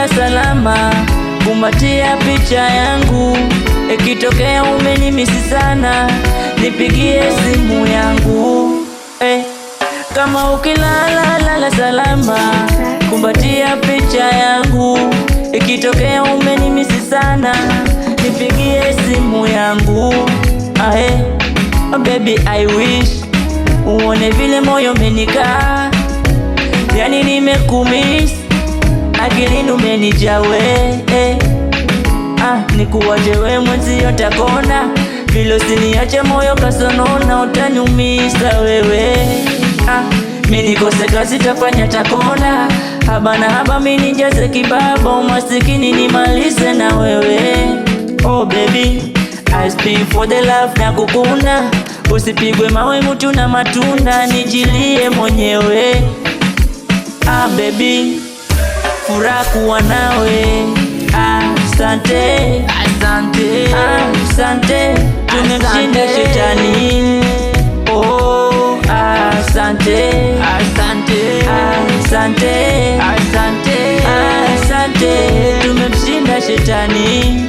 lala salama, kumbatia picha yangu. Ikitokea umenimisi sana, nipigie simu yangu. Kama ukilala lala salama, kumbatia picha yangu. Ikitokea umenimisi sana, nipigie simu yangu. Baby I wish uone vile moyo umenikaa, yani nimekumiss, akilini umenijawe. Nikuwaje we mwenzio takona, vile usiniache moyo kasonona, utaniumisa wewe. Mimi nikose kazi tafanya takona, haba na haba mimi nijaze kibaba, umasikini nimalize na wewe. Oh baby I speak for the love na kukuna, usipigwe mawe mtu na matunda, nijilie mwenyewe. Baby furaha kuwa nawe. Asante, asante, asante, tumemshinda shetani. Oh, asante, asante, asante, asante, asante, tumemshinda shetani.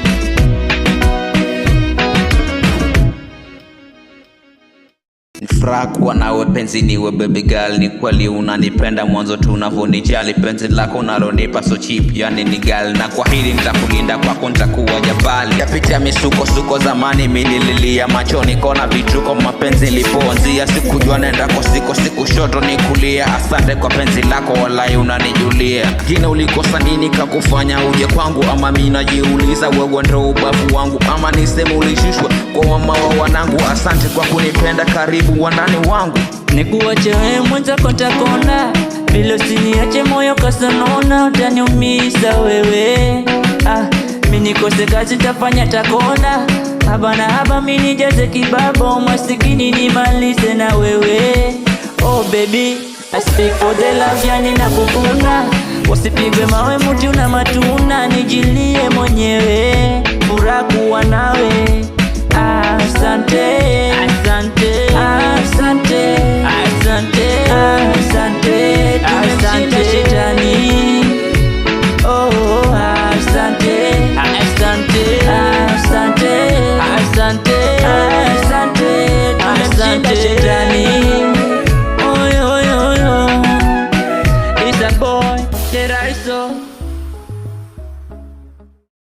Nifuraha kuwa nawe penzi niwe baby girl, ni kweli unanipenda mwanzo tu unavonijali, penzi lako unalonipa so cheap, yani ni girl, na kwa hili nitakulinda, kwako nitakuwa jabali. Yapitia misuko zamani mimi nililia, machoni kona vituko, mapenzi lipoanzia, sikujua nenda kwa siku shoto ni kulia. Asante kwa penzi lako walai unanijulia, jina ulikosa nini kakufanya uje kwangu, ama mimi najiuliza wewe ndo ubavu wangu, ama niseme ulishushwa kwa mama wa wanangu. Asante kwa kunipenda, karibu wandani wangu. Nikuache wewe mwenzako takona, vile usiniache moyo kasonona, utaniumisa wewe. Mimi nikose kazi tafanya takona, haba na haba mimi nijaze kibaba, umasikini nimalize na wewe. Oh baby I speak for the love, yani nakukuna, usipigwe mawe mtu na matuna, nijilie mwenyewe. Furaha kuwa nawe. Asante, asante, asante, asante, asante, asante.